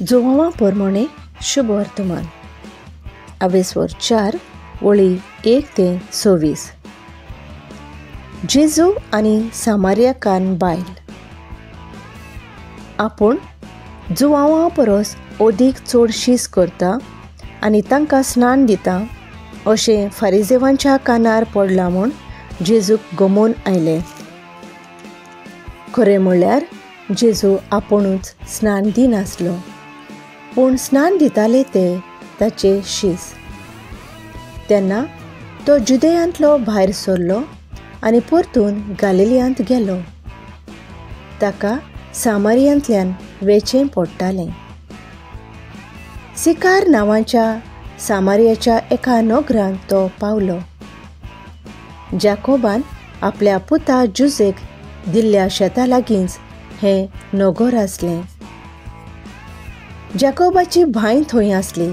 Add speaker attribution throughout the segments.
Speaker 1: जोवां पोरमोणे शुभ वर्तमान अवेस्वर 4 वळी 1 ते 26. जेजू आनी सामारियाकान बायल. आपूण जुवांवां परस ओदीक चड शीस करता आनी तांकां स्नान दिता अशें फारिजेवांच्या कानार पडलां म्हूण जेजूक गमोवन आयलें. खरें म्हणल्यार जेजू आपुणूच स्नान दिनासलो, पूण स्नान दिताले ते ताचे शीस. तेन्ना तो जुदेयांतलो भायर सरलो आनी परतून गालिलियांत गेलो. ताका सामारियांतल्यान वेचें पडटालें. सिकार नांवाच्या सामारियाच्या एका नोगरांत तो पावलो. जाकोबान आपल्या पुता जुजेक दिल्ल्या शेता लागींच हें नोगोर आसलें. जाकोबाची भाय थंय आसली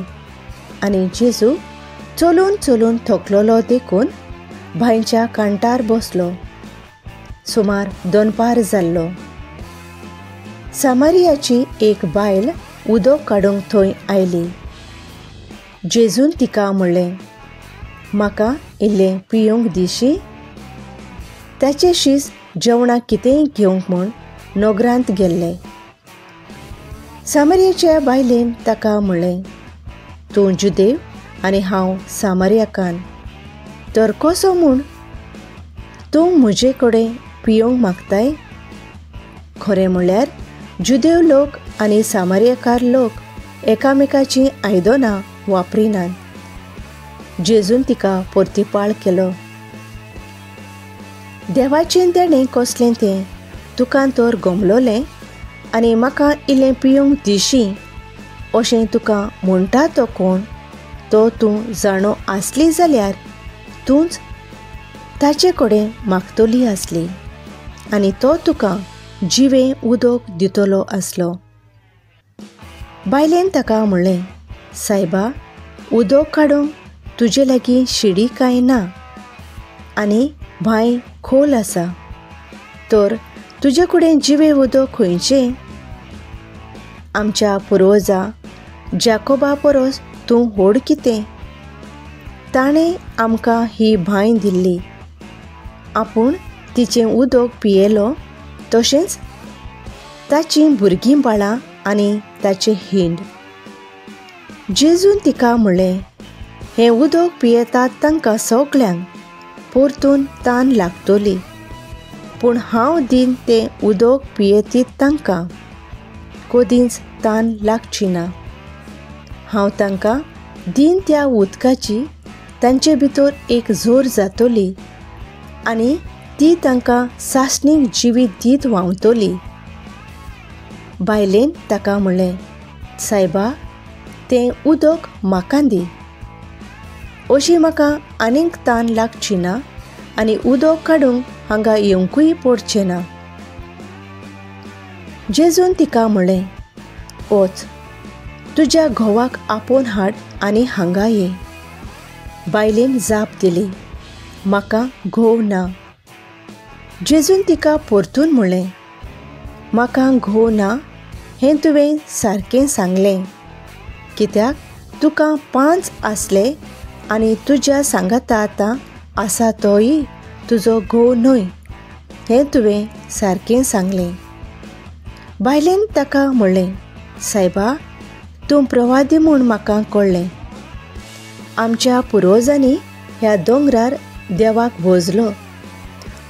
Speaker 1: आनी जेजू चलून चलून थकलोलो देखून भायच्या कांटार बसलो. सुमार दनपार जाल्लो. सामारियाची एक बायल उदक काडूंक थंय आयली. जेजून तिका म्हणलें, म्हाका इल्लें पिवंक दिशी. ताचे शीस जेवणाक कितेंय घेवंक म्हूण नोगरांत गेल्ले. सामारियाच्या बायलेन ताका म्हणलें, तूं जुदेव आनी हांव सामारियाकान, तर कसो म्हूण तूं म्हजे कडेन पिवंक मागताय? खरें म्हणल्यार जुदेव लोक आनी सामारियाकार लोक एकामेकाची आयदनां वापरिनात. जेजून तिका परतीपाळ केलो, देवाचें देणें कसलें तें तुका तर गमलोलें आनी म्हाका इल्लें पिवंक दिशी अशें तुका म्हणटा तो कोण? तो तूं जाणो आसली जाल्यार तूंच ताचे कडेन मागतली आसली आनी तो तुका जिवें उदक दितलो आसलो. बायलेन ताका म्हणलें, सायबा, उदक काडूंक तुजे लागीं शिडी कांय ना आनी भाय खोल आसा, तर तुजे कडेन जिवें उदक खंयचें? आमच्या पुर्वजा जाकोबा परस तूं व्हड कितें? ताणें आमकां ही भाय दिल्ली. आपूण तिचें उदक पियेलो, तशेंच ताचीं भुरगीं बाळां आनी ताचें हिंड. जेजून तिका म्हणलें, हें उदक पियेतात तांकां सगल्यांक परतून तान लागतली, पूण हांव दीन तें उदक पियेतीत तांकां कदींच तान लागची ना. हांव तांकां दीन त्या उदकाची तांचे भितर एक झर जातली आनी ती तांकां सासणीक जिवीत दीत व्हांवतली. बायलेन ताका म्हणलें, सायबा, तें उदक म्हाका दी. अशी म्हाका आनीक तान लागची ना आनी उदक काडूंक हांगा येवंकूय पडचें ना. जेजून तिका म्हणलें, वच, तुज्या घोवाक आपोवन हाड आनी हांगा ये. बायलेन जाप दिली, म्हाका घोव ना. जेजून तिका परतून म्हणलें, म्हाका घोव ना हें तुवें सारकें सांगलें, कित्याक तुका 5 आसले आनी तुज्या सांगाता आतां आसा तोय तुजो घोव न्हय हें तुवें सारकें सांगलें. बायलेन ताका म्हणलें, सायबा, तूं प्रवादी म्हूण म्हाका कळ्ळें. आमच्या पुर्वजांनी ह्या दोंगरार देवाक भोजलो,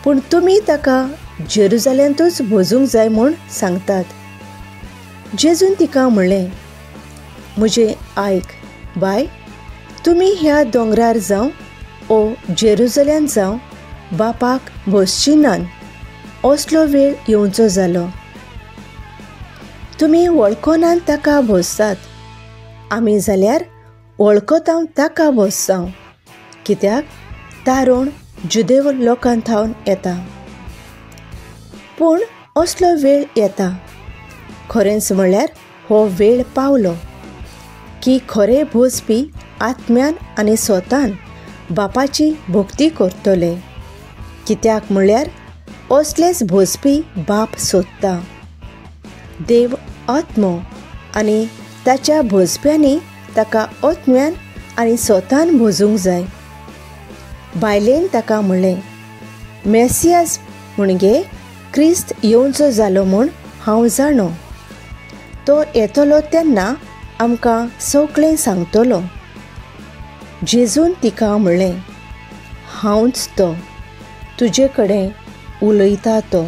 Speaker 1: पूण तुमी ताका जेरुजालेमांतूच भोजूंक जाय म्हूण सांगतात. जेजून तिका म्हणलें, म्हजें आयक बाय, तुमी ह्या दोंगरार जावं ओ जेरुजालेम जावं बापाक भोसची नात असलो वेळ येवचो जालो. तुमी वळखोनान ताका भोसतात. आमी जाल्यार वळखतांव ताका भोससांव, कित्याक तारण जुदेव लोकां थावन येता. पूण असलो वेळ येता, खरेंच म्हणल्यार हो वेळ पावलो, की खरे भोसपी आत्म्यान आनी स्वतान बापाची भक्ती करतले, कित्याक म्हणल्यार असलेच भोसपी बाप सोदता. देव आत्मो आनी ताच्या भोजप्यांनी ताका ओतम्यान आनी स्वतान भोजूंक जाय. बायलेन ताका म्हणलें, मेसियास म्हणजे क्रिस्त येवचो जालो म्हूण हांव जाणो. तो येतलो तेन्ना आमकां सगळें सांगतलो. जेजून तिका म्हणलें, हांवच तो, तुजे कडेन उलयता तो.